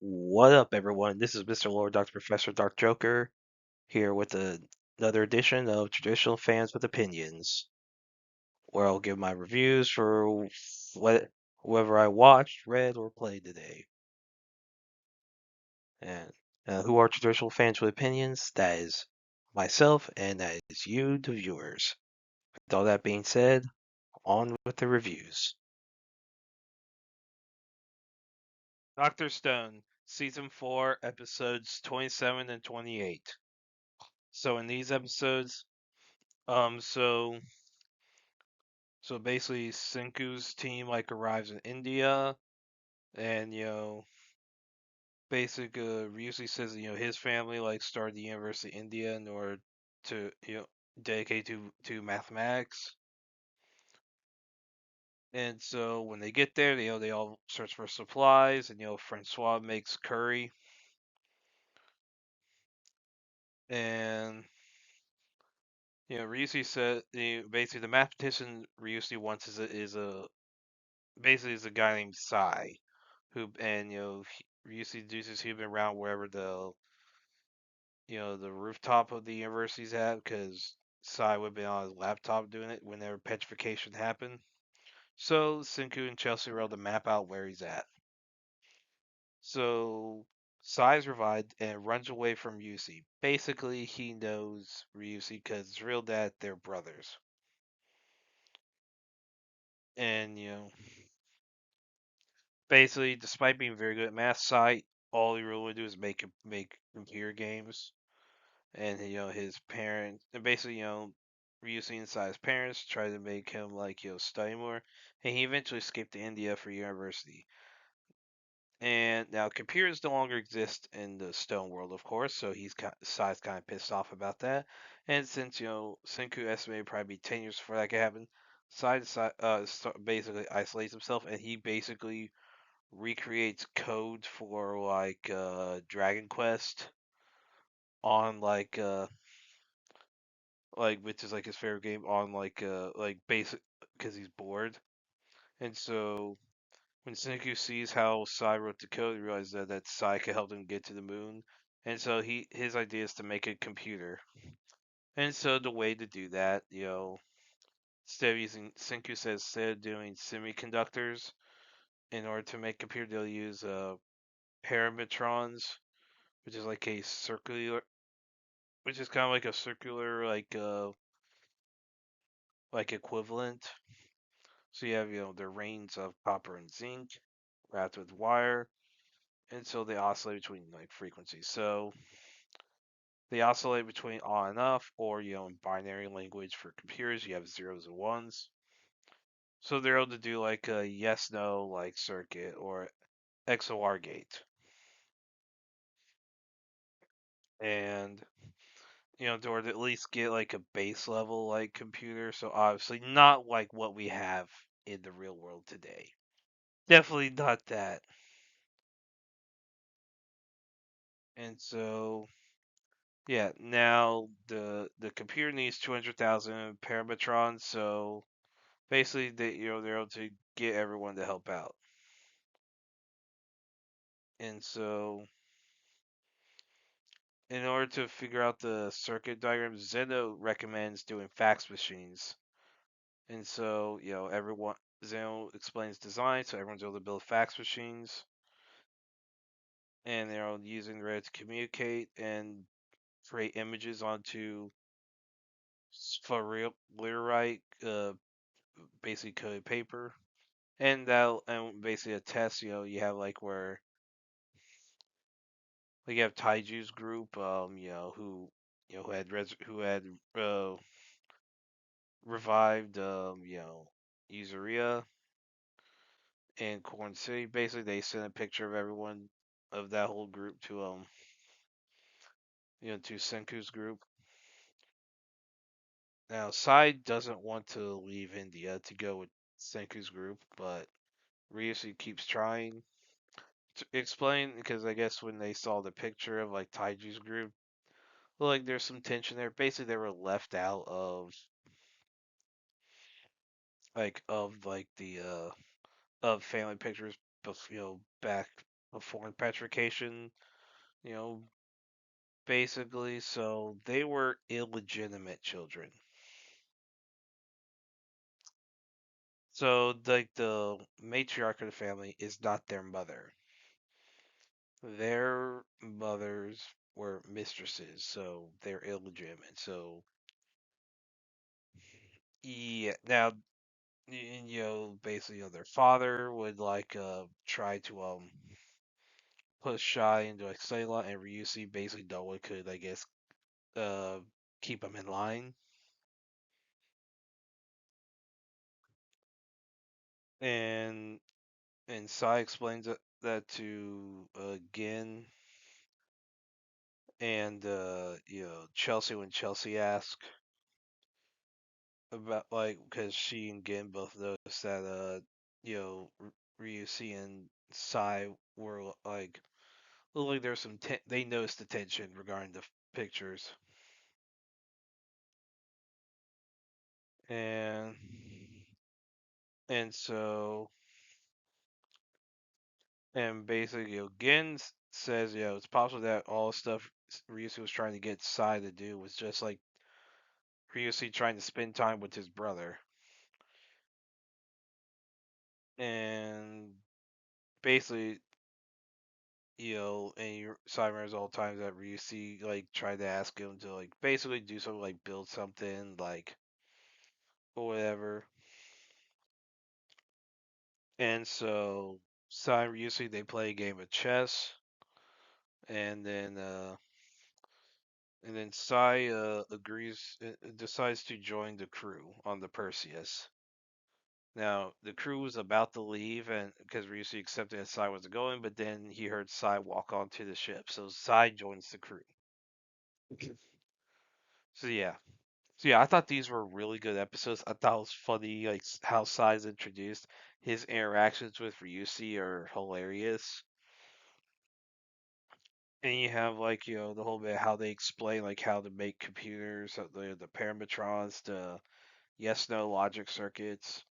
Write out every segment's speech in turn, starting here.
What up, everyone? This is Mr. Lord, Dr. Professor, Dark Joker, here with another edition of Traditional Fans with Opinions, where I'll give my reviews for whoever I watched, read, or played today. And who are Traditional Fans with Opinions? That is myself, and that is you, the viewers. With all that being said, on with the reviews. Dr. Stone, Season 4, Episodes 27 and 28. So in these episodes, um, so So basically, Senku's team arrives in India, and Ryushi says his family started the University of India in order to dedicate to mathematics. And so when they get there, they all search for supplies, and Francois makes curry, and Ryushi said basically the mathematician Ryushi wants is a guy named Sai, who and Ryushi deduces he'd been around wherever the rooftop of the university's at, because Sai would have been on his laptop doing it whenever petrification happened. So Senku and Chelsea were able to map out where he's at. So Sai's revived and runs away from Ryushi. Basically, he knows Ryushi because it's real that they're brothers. And, basically, despite being very good at math, Sai, all he really would do is make computer games. And his parents, and basically Ryushi inside his parents tried to make him study more, and he eventually escaped to India for university. And now computers no longer exist in the stone world, of course, so Sai's kind of pissed off about that. And since Senku estimated probably be 10 years before that could happen, basically isolates himself, and he basically recreates code for Dragon Quest on which is his favorite game on basic, because he's bored. And so when Senku sees how Sai wrote the code, he realizes that Sai could help him get to the moon. And so his idea is to make a computer. And so the way to do that, instead of using Senku says instead of doing semiconductors in order to make a computer, they'll use parametrons, which is which is kind of like a circular equivalent. So you have, the rings of copper and zinc wrapped with wire, and so they oscillate between frequencies. So they oscillate between on and off, or in binary language for computers, you have zeros and ones. So they're able to do a yes no circuit or XOR gate, and or to at least get a base level computer. So obviously not like what we have in the real world today. Definitely not that. And so yeah, now the computer needs 200,000 parametrons, so basically they're able to get everyone to help out. And so in order to figure out the circuit diagram, Zeno recommends doing fax machines. And so, everyone Zeno explains design, so everyone's able to build fax machines, and they're using the Reddit to communicate and create images onto sphalerite, basically coded paper. And basically a test, you have where you have Taiju's group, who had revived, Usuria and Corn City. Basically, they sent a picture of everyone of that whole group to Senku's group. Now, Sai doesn't want to leave India to go with Senku's group, but Ryushi keeps trying to explain, because I guess when they saw the picture of Taiju's group, there's some tension there. Basically, they were left out of the of family pictures, back a foreign petrification, you know, basically. So they were illegitimate children. So like the matriarch of the family is not their mother. Their mothers were mistresses, so they're illegitimate. So yeah, now basically, their father would like try to push Shai into like Sayla, and Ryusi basically no one could, I guess, uh keep him in line. And Sai explains that to Gin and Chelsea when Chelsea asks about like because she and Gin both noticed that Ryusi and Sai were like looked like there's some they noticed the tension regarding the pictures. and and so and basically, Gin says, it's possible that all the stuff Ryusu was trying to get Sai to do was just like Ryusu trying to spend time with his brother. And basically, and Sai remembers all the times that Ryusu like tried to ask him to like basically do something like build something like or whatever. And so Sai and Ryusu they play a game of chess, and then Sai decides to join the crew on the Perseus. Now, the crew was about to leave, and because Ryusu accepted that Sai wasn't going, but then he heard Sai walk onto the ship, so Sai joins the crew. So yeah, I thought these were really good episodes. I thought it was funny, like how Sai's introduced. His interactions with Ryusu are hilarious, and you have like the whole bit how they explain like how to make computers, the parametrons, the yes no logic circuits.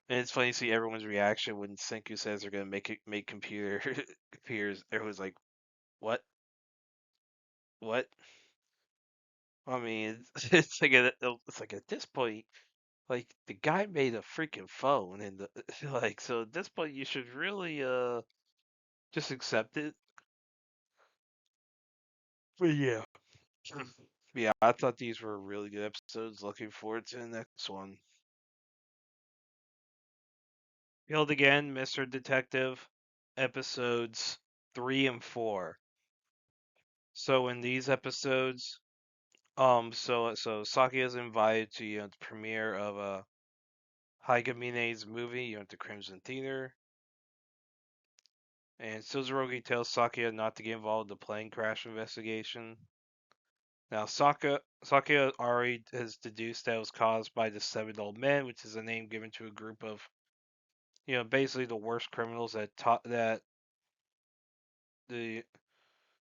And it's funny to see everyone's reaction when Senku says they're gonna make computers. Everyone's like, "What? What?" I mean, it's like at this point, like the guy made a freaking phone, and like so at this point you should really just accept it. But yeah, yeah, I thought these were really good episodes. Looking forward to the next one. Killed Again, Mr. Detective, episodes 3 and 4. So in these episodes, so Saki is invited to the premiere of Higamine's movie, at the Crimson Theater, and Suzurugi tells Sakia not to get involved in the plane crash investigation. Now, Sakia already has deduced that it was caused by the Seven Old Men, which is a name given to a group of, basically the worst criminals the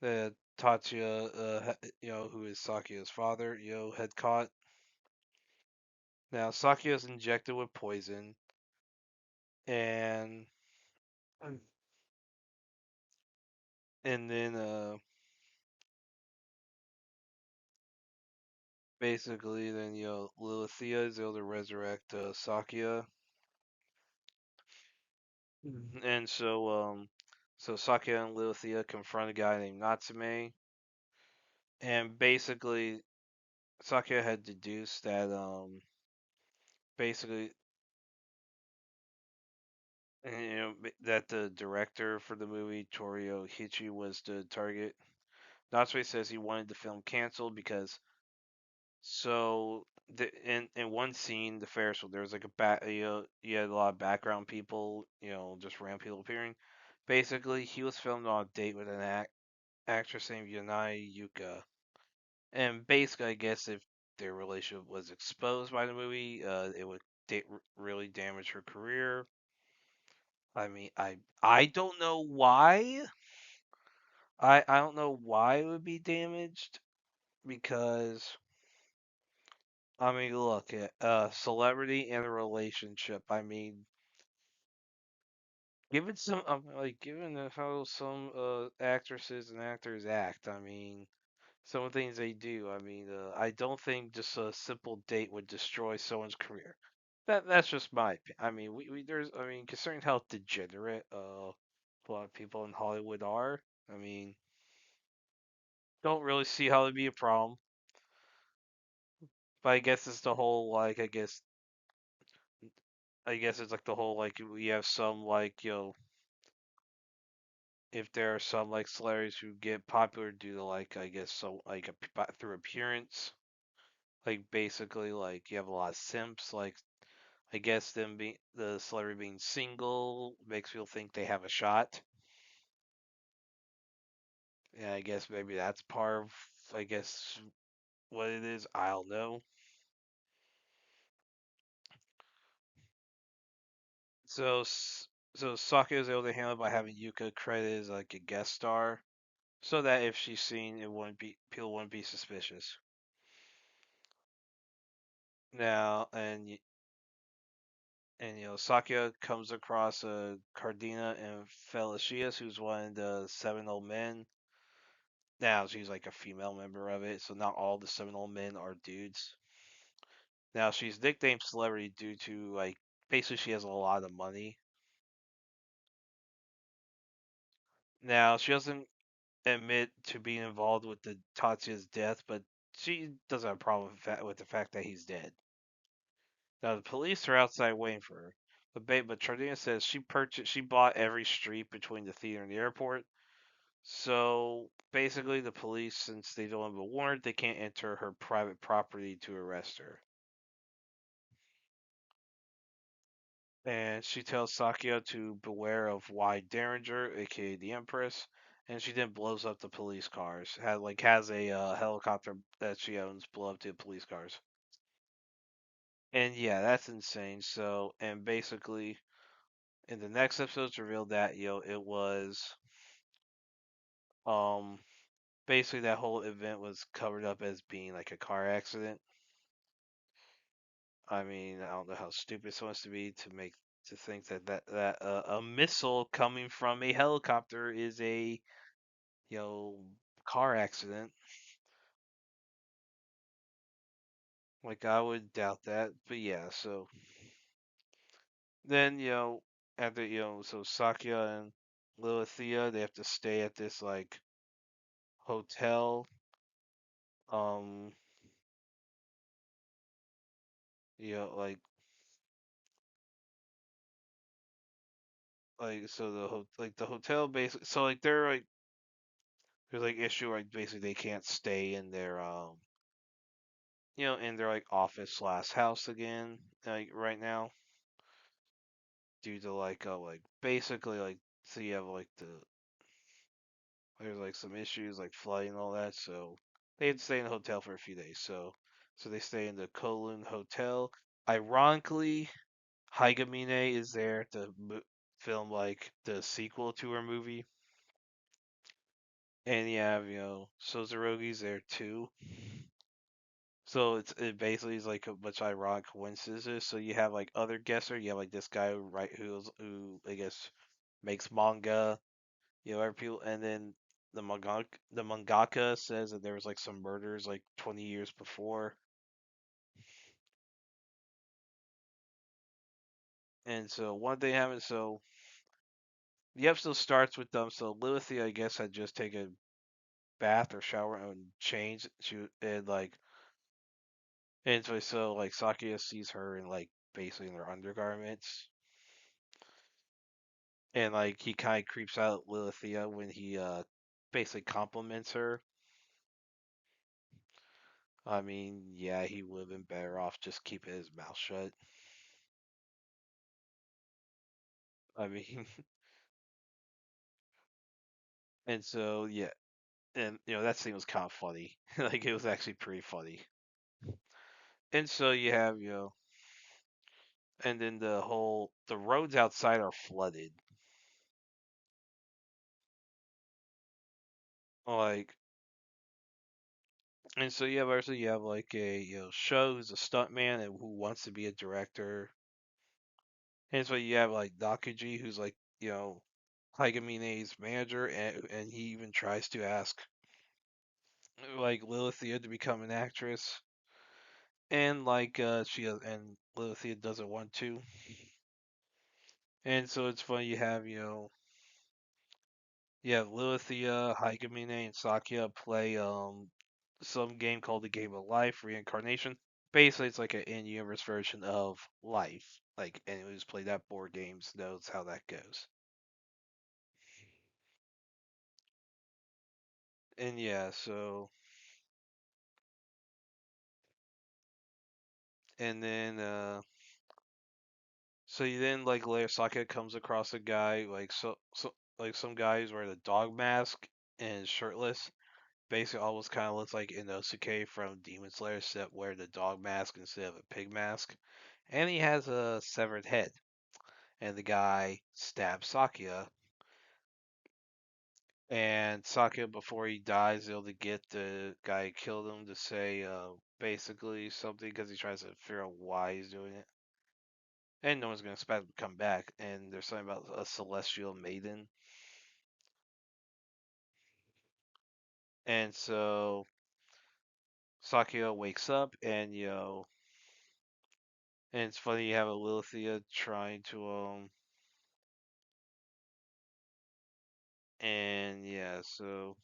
that Tatsuya, who is Sakia's father, had caught. Now, Sakia is injected with poison, and and then basically then Lilithia is able to resurrect Sakia. And so Sakia and Lilithia confront a guy named Natsume, and basically Sakia had deduced that basically that the director for the movie Torio Hichi was the target. Natsume says he wanted the film canceled because in one scene, the Ferris wheel, there was like you had a lot of background people, just random people appearing. Basically, he was filmed on a date with an actress named Yanai Yuka, and basically, I guess if their relationship was exposed by the movie, it would really damage her career. I mean, I don't know why. I don't know why it would be damaged because I mean, look at celebrity and a relationship. I mean, Given some, like, given how some actresses and actors act, I mean, some of the things they do, I mean, I don't think just a simple date would destroy someone's career. That's just my opinion. I mean, we there's, I mean, considering how degenerate a lot of people in Hollywood are, I mean, don't really see how it'd be a problem. But I guess it's the whole like, I guess it's like the whole like we have some like if there are some like celebrities who get popular due to like I guess so like through appearance, like basically like you have a lot of simps. Like I guess them being the celebrity being single makes people think they have a shot. Yeah, I guess maybe that's part of I guess what it is. I don't know. So so Sokka is able to handle it by having Yuka credited as like a guest star, so that if she's seen, it wouldn't be people wouldn't be suspicious. Now Sakya comes across Cardina and Felicius, who's one of the Seminole men. Now she's like a female member of it, so not all the Seminole men are dudes. Now she's nicknamed Celebrity due to like basically she has a lot of money. Now she doesn't admit to being involved with the Tatsuya's death, but she doesn't have a problem with the fact that he's dead. Now the police are outside waiting for her, but Chardina says she bought every street between the theater and the airport. So basically, the police, since they don't have a warrant, they can't enter her private property to arrest her. And she tells Sakya to beware of Y Derringer, aka the Empress, and she then blows up the police cars. Has a helicopter that she owns blow up the police cars. And yeah, that's insane. So and basically, in the next episode, it's revealed that it was um basically that whole event was covered up as being like a car accident. I mean, I don't know how stupid someone has to be to think that a missile coming from a helicopter is a you know car accident. Like I would doubt that, but yeah. So then after so Sakya and Lilithia they have to stay at this like hotel. Um, like so like the hotel basically so like they're like there's like issue like basically they can't stay in their in their like office slash house again, like right now, due to like basically like so you have like there's like some issues like flooding and all that, so they had to stay in the hotel for a few days. So they stay in the Kowloon Hotel. Ironically, Haigamine is there to film like the sequel to her movie, and you have Sozurogi's there too. So it basically is like a much ironic coincidences. So you have like other guesser, you have like this guy who I guess makes manga, other people, and then the mangaka says that there was like some murders like 20 years before, and so one thing happened. So the episode starts with them. So Lilith, I guess, had just taken a bath or shower and changed. So like Sakia sees her in like basically in their undergarments. And like he kind of creeps out Lilithia when he basically compliments her. I mean, yeah, he would have been better off just keeping his mouth shut. I mean, and so yeah, and that scene was kind of funny. Like it was actually pretty funny. And so you have and then the roads outside are flooded. Like, and so you have like a show who's a stuntman and who wants to be a director. And so you have like Dakuji, who's like you know, Hagamine's manager, and he even tries to ask like Lilithia to become an actress, and like and Lilithia doesn't want to, and so it's funny you have Lilithia, Hagamine, and Sakya play some game called the Game of Life Reincarnation. Basically, it's like an in-universe version of Life. Like anyone who's played that board games knows how that goes. And yeah, and then you then like later Sakya comes across a guy like some guy who's wearing a dog mask and shirtless. Basically, almost kind of looks like Inosuke from Demon Slayer, except wearing the dog mask instead of a pig mask. And he has a severed head. And the guy stabs Sakya. And Sakya, before he dies, able to get the guy who killed him to say basically something because he tries to figure out why he's doing it. And no one's going to expect him to come back. And there's something about a celestial maiden. And so Sakya wakes up and, and it's funny you have a Lilithia trying to and yeah, so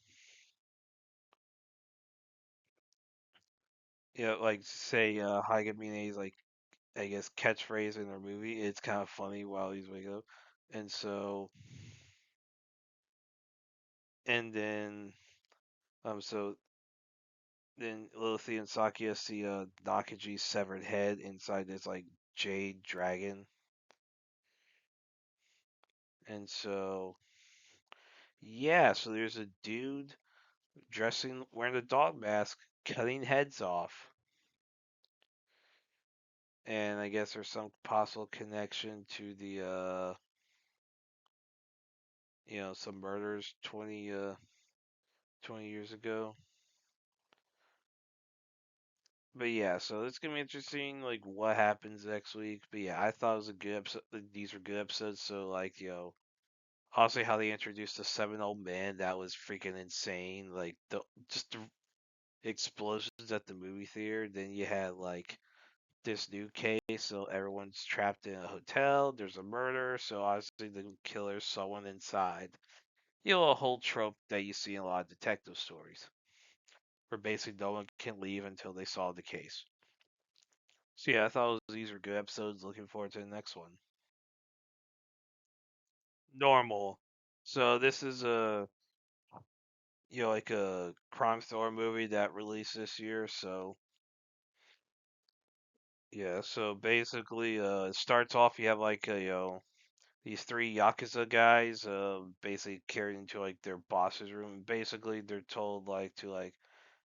like say Hagamine's like I guess catchphrase in their movie. It's kind of funny while he's waking up, and so and then so then Lilithia and Sakya see Nakaji's severed head inside this like jade dragon, and so yeah, so there's a dude dressing wearing a dog mask cutting heads off. And I guess there's some possible connection to the some murders 20 years ago. But yeah, so it's gonna be interesting, like what happens next week. But yeah, I thought it was a good episode. These were good episodes. So like, honestly, how they introduced the seven old men, that was freaking insane. Like the explosions at the movie theater. Then you had like this new case, so everyone's trapped in a hotel. There's a murder, so obviously the killer's someone inside. A whole trope that you see in a lot of detective stories, where basically no one can leave until they solve the case. So yeah, I thought these were good episodes. Looking forward to the next one. Normal. So this is a like a crime thriller movie that released this year. So yeah, so basically, it starts off you have like a these three yakuza guys, basically carried into like their boss's room. Basically, they're told like to like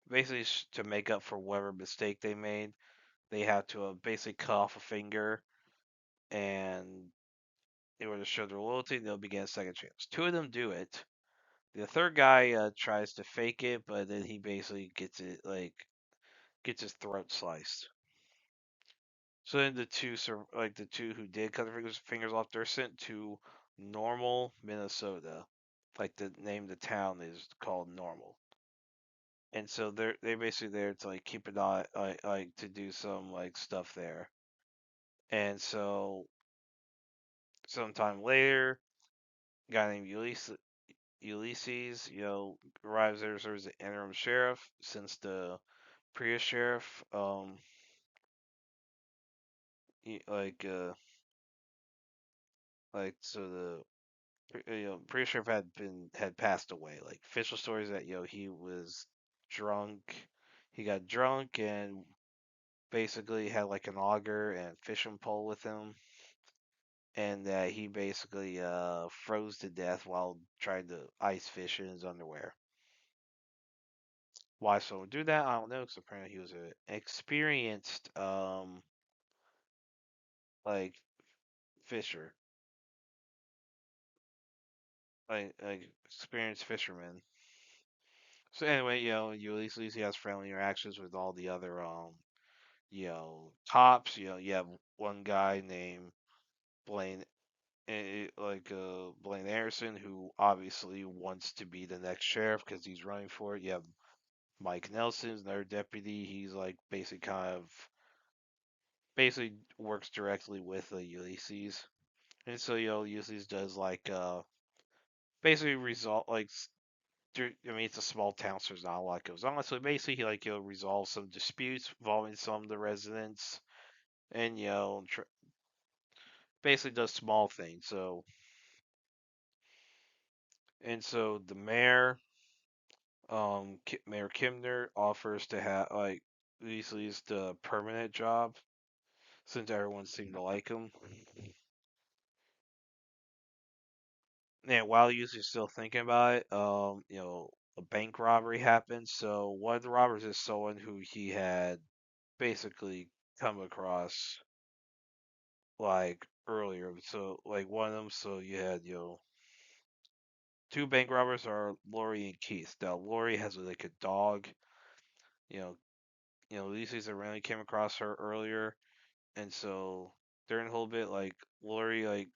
basically to make up for whatever mistake they made, they have to basically cut off a finger, and in order to show their loyalty, they'll begin a second chance. Two of them do it. The third guy tries to fake it, but then he basically gets his throat sliced. So then the two who did cut their fingers off, they're sent to Normal, Minnesota. Like the name of the town is called Normal. And so they basically there to like keep an eye like to do some like stuff there. And so sometime later, a guy named Ulysses, arrives there as the interim sheriff since the previous sheriff, like so the previous sheriff had passed away. Like official stories that he was drunk, he got drunk and basically had like an auger and fishing pole with him, and that he basically froze to death while trying to ice fish in his underwear. Why someone would do that, I don't know. Because apparently he was an experienced like fisher, like experienced fisherman. So anyway, Ulysses he has friendly interactions with all the other cops. You have one guy named Blaine Blaine Anderson, who obviously wants to be the next sheriff because he's running for it. You have Mike Nelson's another deputy. He's like basically kind of basically works directly with Ulysses, and so Ulysses does basically resolve I mean, it's a small town, so there's not a lot goes on. So basically, he resolves some disputes involving some of the residents, and basically does small things. So the mayor, Mayor Kimner, offers to have Ulysses the permanent job since everyone seemed to like him. And while Ulysses is still thinking about it, a bank robbery happens. So one of the robbers is someone who he had basically come across earlier. So one of them, so you had two bank robbers are Lori and Keith. Now Lori has like a dog. You know, Ulysses randomly came across her earlier, and so during the whole bit, Lori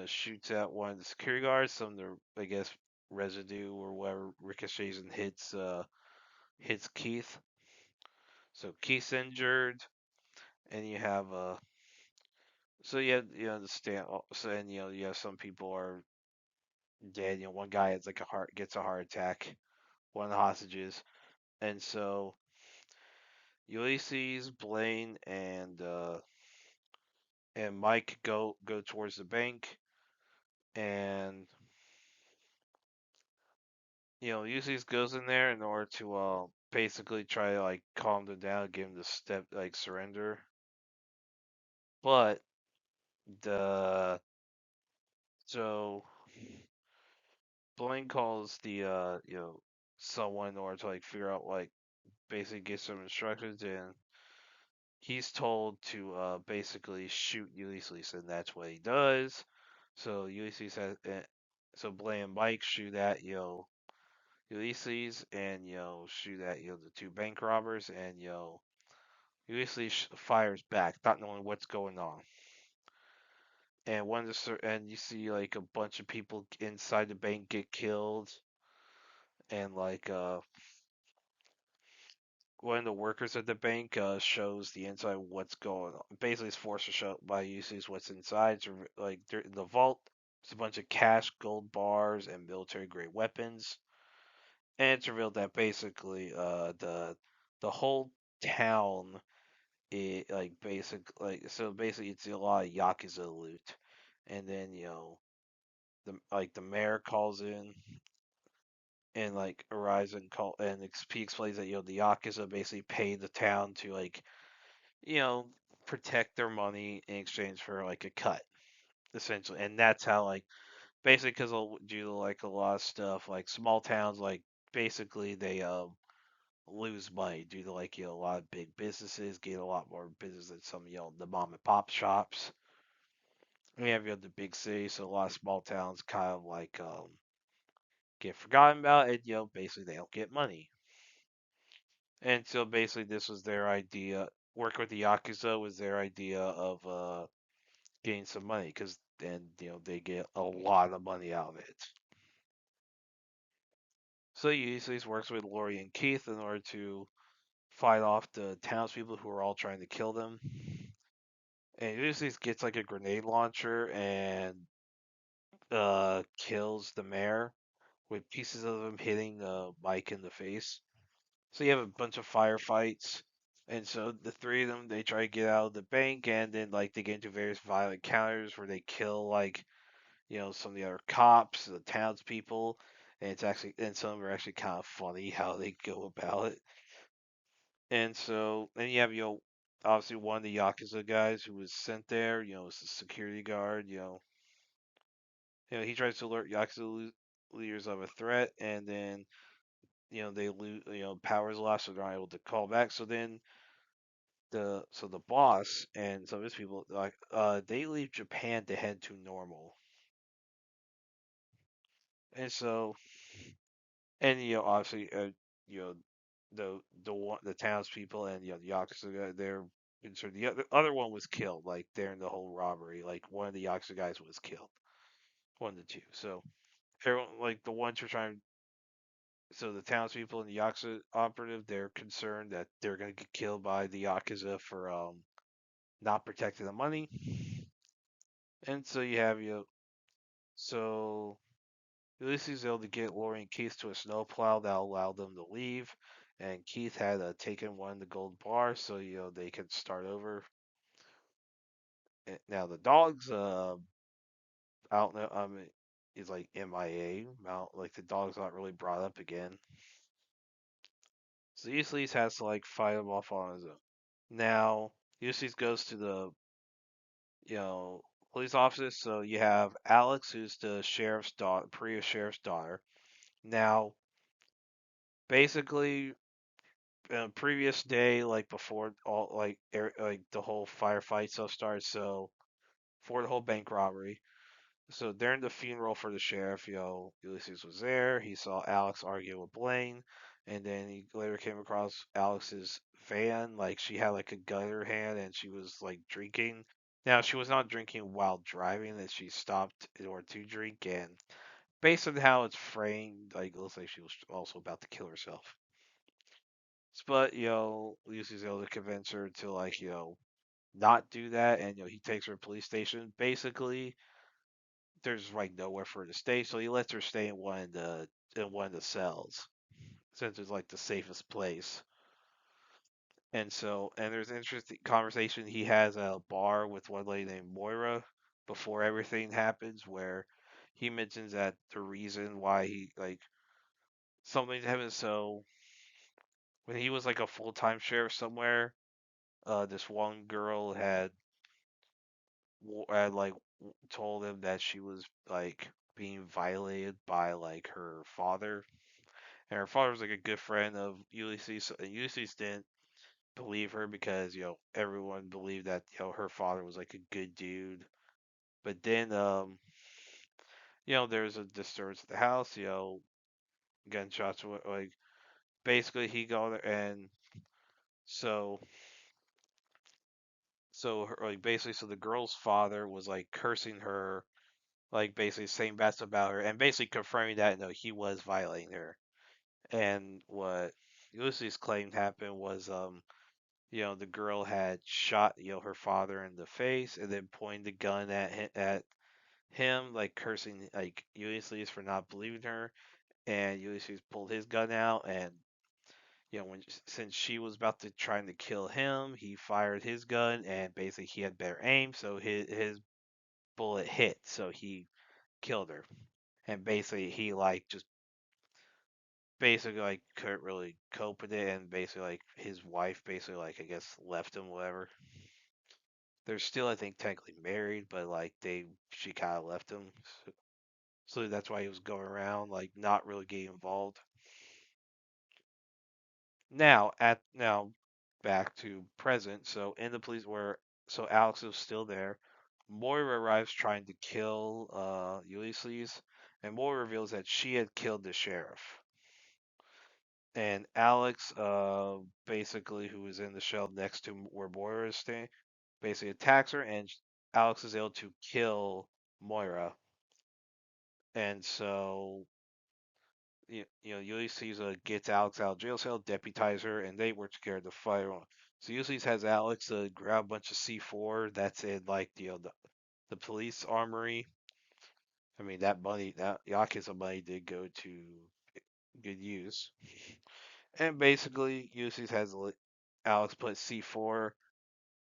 shoots at one of the security guards. Some of the I guess residue or whatever ricochets and hits Keith. So Keith's injured, and you have so you understand. So and you have some people are dead. One guy has like gets a heart attack. One of the hostages, and so Ulysses, Blaine, and Mike go towards the bank, and Ulysses goes in there in order to basically try to calm them down, give them the step surrender. But the so Blaine calls the someone in order to figure out basically get some instructions, and he's told to basically shoot Ulysses, and that's what he does. So Ulysses has so Blaine and Mike shoot at Ulysses, and shoot at the two bank robbers, and Ulysses fires back, not knowing what's going on. And and you see a bunch of people inside the bank get killed, and one of the workers at the bank shows the inside what's going on. Basically, is forced to show by Ulysses what's inside. So, the vault, it's a bunch of cash, gold bars, and military grade weapons. And it's revealed that basically the whole town it so basically it's a lot of yakuza loot, and then the mayor calls in and he explains that the yakuza basically pay the town to you know protect their money in exchange for a cut essentially, and that's how basically because due to a lot of stuff small towns basically they lose money due to a lot of big businesses get a lot more business than some the mom and pop shops. We have the big cities, so a lot of small towns kind of get forgotten about, and basically they don't get money. And so basically this was their idea. Work with the yakuza was their idea of getting some money because then they get a lot of money out of it. So Ulysses works with Lori and Keith in order to fight off the townspeople who are all trying to kill them. And Ulysses gets a grenade launcher and kills the mayor with pieces of him hitting Mike in the face. So you have a bunch of firefights, and so the three of them they try to get out of the bank, and then they get into various violent encounters where they kill some of the other cops, the townspeople, and some of them are actually kind of funny how they go about it. And so then you have obviously one of the yakuza guys who was sent there, is the security guard, he tries to alert yakuza leaders of a threat, and then they lose, powers lost, so they're not able to call back. So then the boss and some of his people they leave Japan to head to normal, and so and obviously you know the townspeople and the yakuza they're concerned. The other one was killed, like during the whole robbery. Like one of the Yakuza guys was killed. One of the two. So everyone, like the ones who are trying. So the townspeople and the Yakuza operative, they're concerned that they're gonna get killed by the Yakuza for not protecting the money. And so you have so Ulysses was able to get Lori and Keith to a snowplow that allowed them to leave, and Keith had taken one of the gold bars, so they could start over. Now the dogs, I don't know, is like MIA. Like the dog's not really brought up again. So Ulysses has to like fight him off on his own. Now Ulysses goes to the you know police office. So you have Alex, who's the sheriff's daughter, Priya sheriff's daughter. Now basically previous day, like before all like the whole firefight stuff starts. So for the whole bank robbery. So during the funeral for the sheriff, Ulysses was there. He saw Alex argue with Blaine, and then he later came across Alex's van. Like she had like a gun in her hand, and she was like drinking. Now she was not drinking while driving, and she stopped in order to drink. And based on how it's framed, like it looks like she was also about to kill herself. But Lucy's able to convince her to like not do that, and he takes her to police station. Basically, there's like nowhere for her to stay, so he lets her stay in one of the cells since it's like the safest place. And there's an interesting conversation he has at a bar with one lady named Moira before everything happens, where he mentions that the reason why he like something happened. So when he was like a full-time sheriff somewhere, this one girl had like told him that she was like being violated by like her father, and her father was like a good friend of Ulysses. And Ulysses didn't believe her because everyone believed that her father was like a good dude. But then there's a disturbance at the house. Gunshots. Like basically he go there, and so like basically so the girl's father was like cursing her, like basically saying bad stuff about her, and basically confirming that no, he was violating her. And what Ulysses claimed happened was the girl had shot her father in the face and then pointed the gun at him, like cursing like Ulysses for not believing her. And Ulysses pulled his gun out, and when since she was about to trying to kill him, he fired his gun, and basically he had better aim, so his bullet hit, so he killed her. And basically he like just basically like couldn't really cope with it, and basically like his wife basically like I guess left him, whatever. They're still I think technically married, but like she kind of left him, so that's why he was going around like not really getting involved. Now back to present. So in the police where so Alex is still there. Moira arrives trying to kill Ulysses, and Moira reveals that she had killed the sheriff. And Alex, basically, who is in the shell next to where Moira is staying, basically attacks her, and Alex is able to kill Moira. And so, Ulysses gets Alex out of jail cell, deputize her, and they work together to fight on. So Ulysses has Alex grab a bunch of C4 that's in like the police armory. I mean that money, that Yakuza money did go to good use. And basically, Ulysses has Alex put C4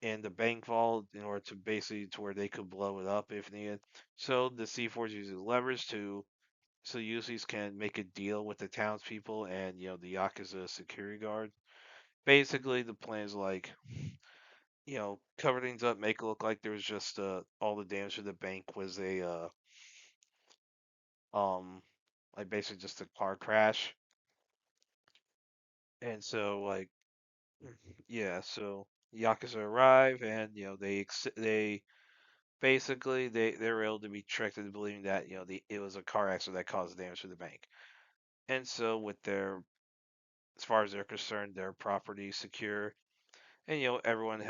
in the bank vault in order to basically to where they could blow it up if needed. So the C4s uses leverage to so Ulysses can make a deal with the townspeople and the Yakuza security guard. Basically, the plan is like cover things up, make it look like there was just all the damage to the bank was a um like basically just a car crash. And so like yeah, so Yakuza arrive, and they basically they were able to be tricked into believing that it was a car accident that caused damage to the bank. And so with their as far as they're concerned, their property secure. And everyone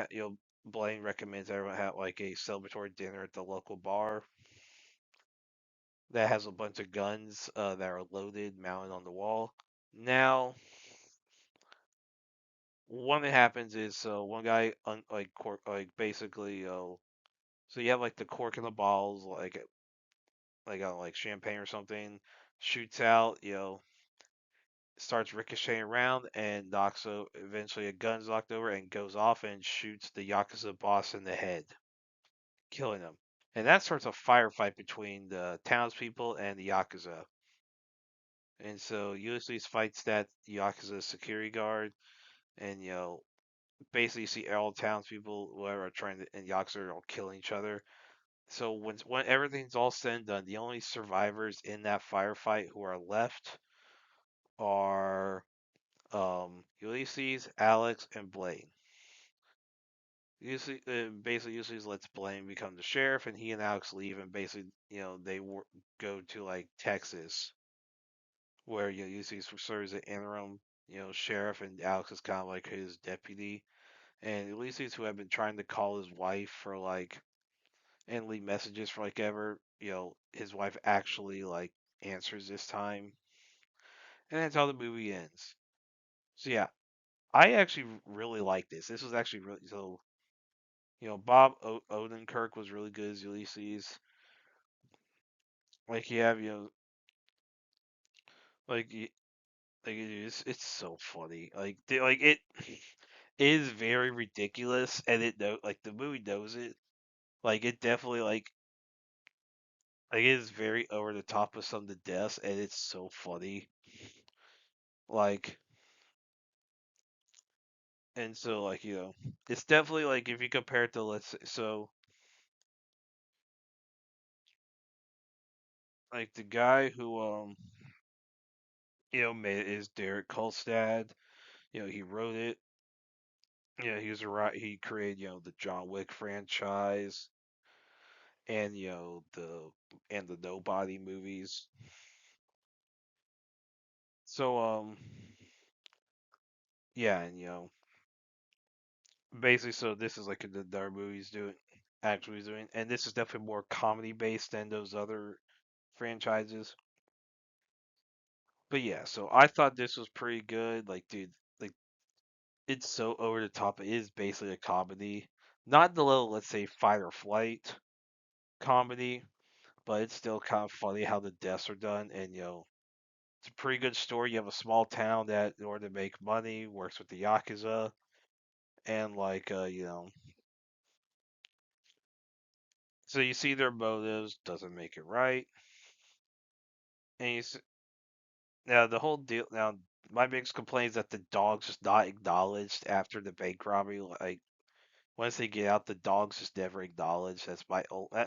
Blaine recommends everyone have like a celebratory dinner at the local bar that has a bunch of guns that are loaded, mounted on the wall. Now, one that happens is one guy basically so you have like the cork in the bottles like on like champagne or something, shoots out, starts ricocheting around and knocks eventually a gun's knocked over and goes off and shoots the Yakuza boss in the head, killing him. And that starts a firefight between the townspeople and the Yakuza. And so Ulysses fights that Yakuza security guard, and basically you see all townspeople, whoever are trying to, and Yakuza are all killing each other. So when everything's all said and done, the only survivors in that firefight who are left are Ulysses, Alex, and Blaine. Basically, Ulysses lets Blaine become the sheriff, and he and Alex leave, and basically, go to like Texas, where Ulysses serves as an interim, sheriff, and Alex is kind of like his deputy. And Ulysses, who had been trying to call his wife for like and leave messages for like ever, his wife actually like answers this time, and that's how the movie ends. So yeah, I actually really like this. This was actually really so. Bob Odenkirk was really good as Ulysses. Like you have, like like it's so funny. It is very ridiculous, and like the movie knows it. Like it definitely like it is very over the top with some of the deaths, and it's so funny. Like and so like it's definitely like if you compare it to let's say so like the guy who made it is Derek Kolstad. He wrote it. He was right. He created the John Wick franchise and the Nobody movies. So yeah, and basically so this is like the other movies doing actually doing, and this is definitely more comedy based than those other franchises. But yeah, so I thought this was pretty good. Like, dude, like it's so over the top. It is basically a comedy, not the little let's say fight or flight comedy, but it's still kind of funny how the deaths are done. And it's a pretty good story. You have a small town that, in order to make money, works with the yakuza, and like so you see their motives doesn't make it right, and now the whole deal. Now my biggest complaint is that the dog's just not acknowledged after the bank robbery. Like once they get out, the dog's just never acknowledged. I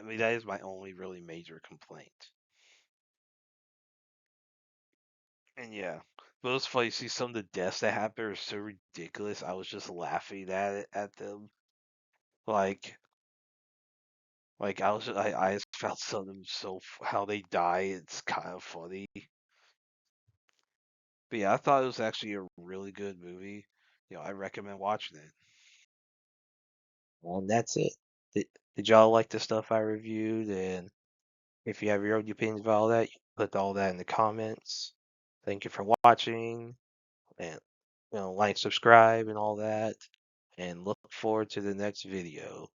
mean, that is my only really major complaint. And yeah, but it's funny. See, some of the deaths that happen are so ridiculous. I was just laughing at them. Like, I just found some of them how they die. It's kind of funny. But yeah, I thought it was actually a really good movie. I recommend watching it. Well, and that's it. Did y'all like the stuff I reviewed? And if you have your own opinions about all that, you can put all that in the comments. Thank you for watching, and like, subscribe, and all that. And look forward to the next video.